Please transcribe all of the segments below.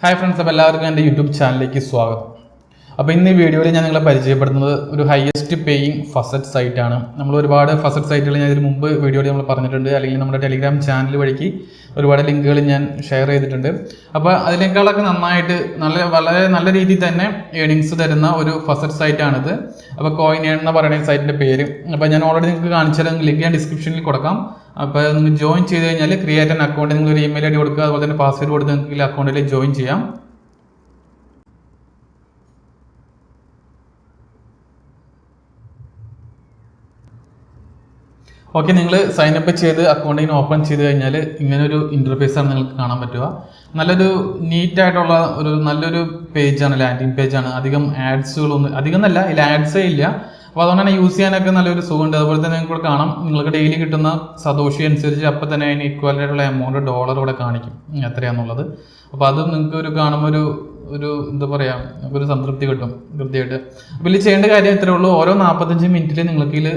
Hi friends, അപ്പോൾ എല്ലാവർക്കും എൻ്റെ യൂട്യൂബ് ചാനലിലേക്ക് സ്വാഗതം. അപ്പോൾ ഇന്ന് ഈ വീഡിയോയിൽ ഞാൻ നിങ്ങളെ പരിചയപ്പെടുന്നത് ഒരു ഹയസ്റ്റ് പേയിങ് ഫസറ്റ് സൈറ്റാണ്. നമ്മൾ ഒരുപാട് ഫസറ്റ് സൈറ്റുകൾ ഞാൻ ഇതിന് മുമ്പ് വീഡിയോയിൽ നമ്മൾ പറഞ്ഞിട്ടുണ്ട്, അല്ലെങ്കിൽ നമ്മുടെ ടെലിഗ്രാം ചാനൽ വഴിക്ക് ഒരുപാട് ലിങ്കുകൾ ഞാൻ ഷെയർ ചെയ്തിട്ടുണ്ട്. അപ്പോൾ അതിനേക്കാളൊക്കെ നന്നായിട്ട് വളരെ നല്ല രീതിയിൽ തന്നെ ഏണിങ്സ് തരുന്ന ഒരു ഫസറ്റ് സൈറ്റാണിത്. അപ്പോൾ കോയിൻ എന്ന് പറയുന്ന സൈറ്റിൻ്റെ പേര്. അപ്പോൾ ഞാൻ ഓൾറെഡി നിങ്ങൾക്ക് കാണിച്ചാൽ ലിങ്ക് ഞാൻ ഡിസ്ക്രിപ്ഷനിൽ കൊടുക്കാം. അപ്പോൾ നിങ്ങൾ ജോയിൻ ചെയ്ത് കഴിഞ്ഞാൽ ക്രിയേറ്റ് ആൻ അക്കൗണ്ട്, നിങ്ങൾ ഒരു ഇമെയിൽ ID കൊടുക്കുക, അതുപോലെ തന്നെ പാസ്വേഡ് കൊടുത്ത് നിങ്ങൾക്ക് അക്കൗണ്ടിൽ ജോയിൻ ചെയ്യാം. ഓക്കെ, നിങ്ങൾ സൈനപ്പ് ചെയ്ത് അക്കൗണ്ടിന് ഓപ്പൺ ചെയ്ത് കഴിഞ്ഞാൽ ഇങ്ങനൊരു ഇൻ്റർഫേസാണ് നിങ്ങൾക്ക് കാണാൻ പറ്റുക. നല്ലൊരു നീറ്റായിട്ടുള്ള നല്ലൊരു പേജാണ്, ലാൻഡിങ് പേജാണ്. അധികം ആഡ്സുകളൊന്നും അധികം എന്നല്ല, ഇതിൽ ആഡ്സേ ഇല്ല. അപ്പോൾ അതുകൊണ്ട് തന്നെ യൂസ് ചെയ്യാനൊക്കെ നല്ലൊരു സുഖമുണ്ട്. അതുപോലെ തന്നെ നിങ്ങൾക്ക് കാണാം, നിങ്ങൾക്ക് ഡെയിലി കിട്ടുന്ന സതോഷി അനുസരിച്ച് അപ്പം തന്നെ അതിന് ഈക്വൽ ആയിട്ടുള്ള എമൗണ്ട് ഡോളർ ഇവിടെ കാണിക്കും എത്രയാണെന്നുള്ളത്. അപ്പോൾ അതും നിങ്ങൾക്ക് ഒരു കാണുമ്പോൾ ഒരു എന്താ പറയുക, ഒരു സംതൃപ്തി കിട്ടും കൃത്യമായിട്ട്. അപ്പോൾ ഇതിൽ ചെയ്യേണ്ട കാര്യം ഇത്രയേ ഉള്ളൂ. ഓരോ 45 മിനിറ്റിൽ നിങ്ങൾക്ക് ഇതിൽ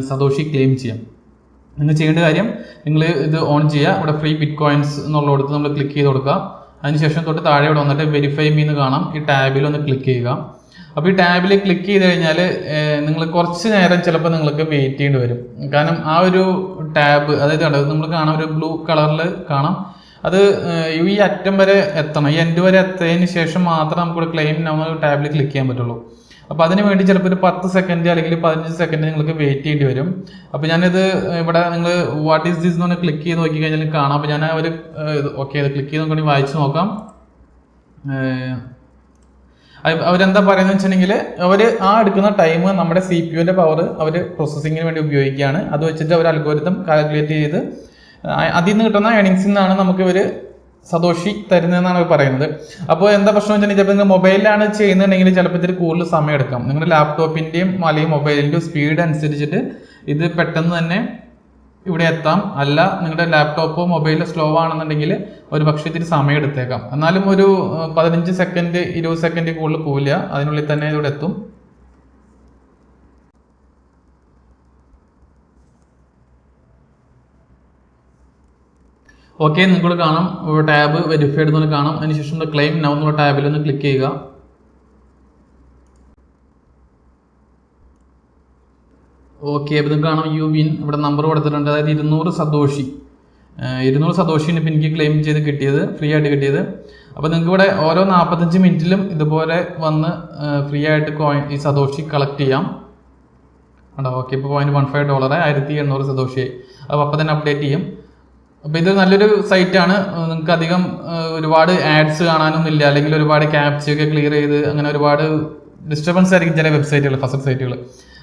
സതോഷി ക്ലെയിം ചെയ്യാം. നിങ്ങൾ ചെയ്യേണ്ട കാര്യം, നിങ്ങൾ ഇത് ഓൺ ചെയ്യുക. ഇവിടെ ഫ്രീ ബിറ്റ് കോയിൻസ് എന്നുള്ളിടത്ത് നമ്മൾ ക്ലിക്ക് ചെയ്ത് കൊടുക്കുക. അതിനുശേഷം തൊട്ട് താഴെ ഇവിടെ വന്നിട്ട് വെരിഫൈ മീ എന്ന് കാണാം. ഈ ടാബിൽ ഒന്ന് ക്ലിക്ക് ചെയ്യുക. അപ്പോൾ ഈ ടാബിൽ ക്ലിക്ക് ചെയ്ത് കഴിഞ്ഞാൽ നിങ്ങൾ കുറച്ച് നേരം ചിലപ്പോൾ നിങ്ങൾക്ക് വെയിറ്റ് ചെയ്യേണ്ടി വരും. കാരണം ആ ഒരു ടാബ്, അതായത് നമ്മൾ കാണാം ഒരു ബ്ലൂ കളറിൽ കാണാം. അത് ഈ അറ്റം വരെ എത്തണം, ഈ എൻഡ് വരെ എത്തിയതിന് ശേഷം മാത്രം നമുക്കിവിടെ ക്ലെയിം നമ്മൾ ടാബിൽ ക്ലിക്ക് ചെയ്യാൻ പറ്റുള്ളൂ. അപ്പോൾ അതിന് വേണ്ടി ചിലപ്പോൾ ഒരു 10 സെക്കൻഡ് അല്ലെങ്കിൽ 15 സെക്കൻഡ് നിങ്ങൾക്ക് വെയിറ്റ് ചെയ്യേണ്ടി വരും. അപ്പോൾ ഞാനിത് ഇവിടെ നിങ്ങൾ വാട്ട് ഈസ് ദിസ് എന്ന് ക്ലിക്ക് ചെയ്ത് നോക്കി കഴിഞ്ഞാൽ കാണാം. അപ്പോൾ ഞാൻ അവർ ഓക്കെ അത് ക്ലിക്ക് ചെയ്ത് നോക്കി വായിച്ച് നോക്കാം. അവരെന്താ പറയുന്നത് വെച്ചിട്ടുണ്ടെങ്കിൽ, അവർ ആ എടുക്കുന്ന ടൈം നമ്മുടെ CPU പവർ അവർ പ്രോസസ്സിങ്ങിന് വേണ്ടി ഉപയോഗിക്കുകയാണ്. അത് വെച്ചിട്ട് അവർ അൽഗോരിതം കാൽക്കുലേറ്റ് ചെയ്ത് അതിൽ നിന്ന് കിട്ടുന്ന ഏണിങ്സിൽ നിന്നാണ് നമുക്ക് ഇവർ സതോഷി തരുന്നതെന്നാണ് പറയുന്നത്. അപ്പോൾ എന്താ പ്രശ്നം വെച്ചിട്ടുണ്ടെങ്കിൽ, ചിലപ്പോൾ നിങ്ങൾ മൊബൈലിലാണ് ചെയ്യുന്നുണ്ടെങ്കിൽ ചിലപ്പോൾ ഇതിൽ കൂടുതൽ സമയം എടുക്കാം. നിങ്ങളുടെ ലാപ്ടോപ്പിൻ്റെയും അല്ലെങ്കിൽ മൊബൈലിൻ്റെയും സ്പീഡ് അനുസരിച്ചിട്ട് ഇത് പെട്ടെന്ന് തന്നെ ഇവിടെ എത്താം. അല്ല, നിങ്ങളുടെ ലാപ്ടോപ്പോ മൊബൈലോ സ്ലോ ആണെന്നുണ്ടെങ്കിൽ ഒരു പക്ഷേ ഇത്തിരി സമയം എടുത്തേക്കാം. എന്നാലും ഒരു 15 സെക്കൻഡ് 20 സെക്കൻഡ് കൂടുതൽ പോവില്ല, അതിനുള്ളിൽ തന്നെ ഇവിടെ എത്തും. ഓക്കെ, നിങ്ങൾ കാണാം ടാബ് വെരിഫൈഡ് എന്ന് കാണാം. അതിനുശേഷം ക്ലെയിം നൗ എന്നുള്ള ടാബിൽ ഒന്ന് ക്ലിക്ക് ചെയ്യുക. ഓക്കെ, അപ്പോൾ നിങ്ങൾക്ക് കാണാം യു വിൻ ഇവിടെ നമ്പർ കൊടുത്തിട്ടുണ്ട്. അതായത് 200 സതോഷി 200 സതോഷിയാണ് ഇപ്പോൾ എനിക്ക് ക്ലെയിം ചെയ്ത് കിട്ടിയത്, ഫ്രീ ആയിട്ട് കിട്ടിയത്. അപ്പോൾ നിങ്ങൾക്ക് ഇവിടെ ഓരോ 45 മിനിറ്റിലും ഇതുപോലെ വന്ന് ഫ്രീ ആയിട്ട് കോയിൻ ഈ സതോഷി കളക്ട് ചെയ്യാം. ഉണ്ടോ? ഓക്കെ, ഇപ്പോൾ $0.15 $1800 സതോഷി. അപ്പോൾ തന്നെ അപ്ഡേറ്റ് ചെയ്യും. അപ്പോൾ ഇത് നല്ലൊരു സൈറ്റാണ്. നിങ്ങൾക്ക് അധികം ഒരുപാട് ആഡ്സ് കാണാനൊന്നും ഇല്ല, അല്ലെങ്കിൽ ഒരുപാട് ക്യാപ്ചയൊക്കെ ക്ലിയർ ചെയ്ത് അങ്ങനെ ഒരുപാട് ഡിസ്റ്റർബൻസ് ആയിരിക്കും ചില വെബ്സൈറ്റുകൾ, ഫസറ്റ് സൈറ്റുകൾ.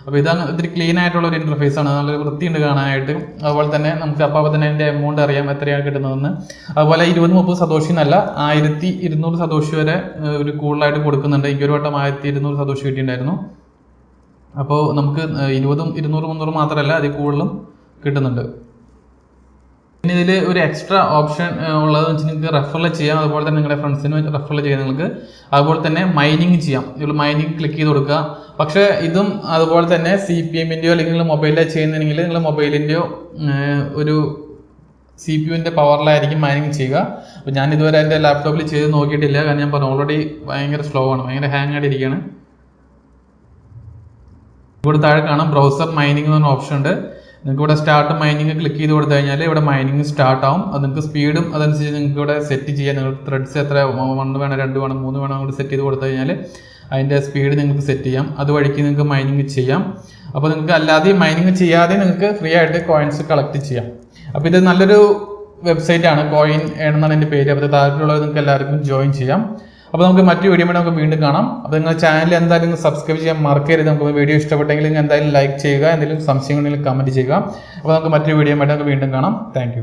അപ്പോൾ ഇതാണ് ഇത്തിരി ക്ലീൻ ആയിട്ടുള്ള ഒരു ഇൻ്റർഫേസ് ആണ്, നല്ലൊരു വൃത്തിയുണ്ട് കാണാനായിട്ട്. അതുപോലെ തന്നെ നമുക്ക് അപ്പോൾ തന്നെ അതിൻ്റെ എമൗണ്ട് അറിയാം എത്രയാണ് കിട്ടുന്നതെന്ന്. അതുപോലെ 20-30 സതോഷി എന്നല്ല, 1200 സതോഷി വരെ ഒരു കൂടുതലായിട്ട് കൊടുക്കുന്നുണ്ട്. എനിക്കൊരു വട്ടം 1200 സതോഷി കിട്ടിയിട്ടുണ്ടായിരുന്നു. അപ്പോൾ നമുക്ക് 20, 200, 300 മാത്രമല്ല അതിൽ കൂടുതലും കിട്ടുന്നുണ്ട്. പിന്നെ ഇതിൽ ഒരു എക്സ്ട്രാ ഓപ്ഷൻ ഉള്ളതെന്ന് വെച്ചാൽ നിങ്ങൾക്ക് റെഫർ ചെയ്യാം. അതുപോലെ തന്നെ നിങ്ങളുടെ ഫ്രണ്ട്സിന് റെഫർ ചെയ്യാം നിങ്ങൾക്ക്. അതുപോലെ തന്നെ മൈനിങ് ചെയ്യാം. നിങ്ങൾ മൈനിങ് ക്ലിക്ക് ചെയ്ത് കൊടുക്കുക. പക്ഷേ ഇതും അതുപോലെ തന്നെ CPM-ൻ്റെയോ അല്ലെങ്കിൽ നിങ്ങൾ മൊബൈലിൽ ചെയ്യുന്നുണ്ടെങ്കിൽ നിങ്ങൾ മൊബൈലിൻ്റെയോ ഒരു CPU പവറിലായിരിക്കും മൈനിങ് ചെയ്യുക. അപ്പോൾ ഞാൻ ഇതുവരെ എൻ്റെ ലാപ്ടോപ്പിൽ ചെയ്ത് നോക്കിയിട്ടില്ല, കാരണം ഞാൻ പറഞ്ഞു ഓൾറെഡി ഭയങ്കര സ്ലോ ആണ്, ഭയങ്കര ഹാങ് ആയിട്ടിരിക്കുകയാണ്. ഇവിടെ താഴെ കാണാം ബ്രൗസർ മൈനിങ് എന്ന് പറഞ്ഞ ഓപ്ഷൻ ഉണ്ട്. നിങ്ങൾക്ക് ഇവിടെ സ്റ്റാർട്ട് മൈനിങ് ക്ലിക്ക് ചെയ്ത് കൊടുത്തു കഴിഞ്ഞാൽ ഇവിടെ മൈനിങ് സ്റ്റാർട്ട് ആവും. അത് നിങ്ങൾക്ക് സ്പീഡും അതനുസരിച്ച് നിങ്ങൾക്ക് ഇവിടെ സെറ്റ് ചെയ്യാം. നിങ്ങൾക്ക് ത്രെഡ്സ് എത്ര 1 വേണം, 2 വേണം, 3 വേണം കൂടി സെറ്റ് ചെയ്ത് കൊടുത്തു കഴിഞ്ഞാൽ അതിൻ്റെ സ്പീഡ് നിങ്ങൾക്ക് സെറ്റ് ചെയ്യാം. അതുവഴിക്ക് നിങ്ങൾക്ക് മൈനിങ് ചെയ്യാം. അപ്പോൾ നിങ്ങൾക്ക് അല്ലാതെ മൈനിങ് ചെയ്യാതെ നിങ്ങൾക്ക് ഫ്രീ ആയിട്ട് കോയിൻസ് കളക്ട് ചെയ്യാം. അപ്പോൾ ഇത് നല്ലൊരു വെബ്സൈറ്റ് ആണ്, കോയിൻ എന്നാണ് എൻ്റെ പേര്. അപ്പോൾ താല്പര്യമുള്ളത് നിങ്ങൾക്ക് എല്ലാവർക്കും ജോയിൻ ചെയ്യാം. അപ്പോൾ നമുക്ക് മറ്റു വീഡിയോ വേണ്ടി നമുക്ക് വീണ്ടും കാണാം. അപ്പോൾ നിങ്ങൾ ചാനൽ എന്തായാലും സബ്സ്ക്രൈബ് ചെയ്യാൻ മറക്കരുത്. നമുക്ക് വീഡിയോ ഇഷ്ടപ്പെട്ടെങ്കിൽ നിങ്ങൾ എന്തായാലും ലൈക്ക് ചെയ്യുക, എന്തെങ്കിലും സംശയങ്ങളുണ്ടെങ്കിൽ കമൻറ്റ് ചെയ്യുക. അപ്പോൾ നമുക്ക് മറ്റു വീഡിയോ വേണ്ടി നമുക്ക് വീണ്ടും കാണാം. താങ്ക്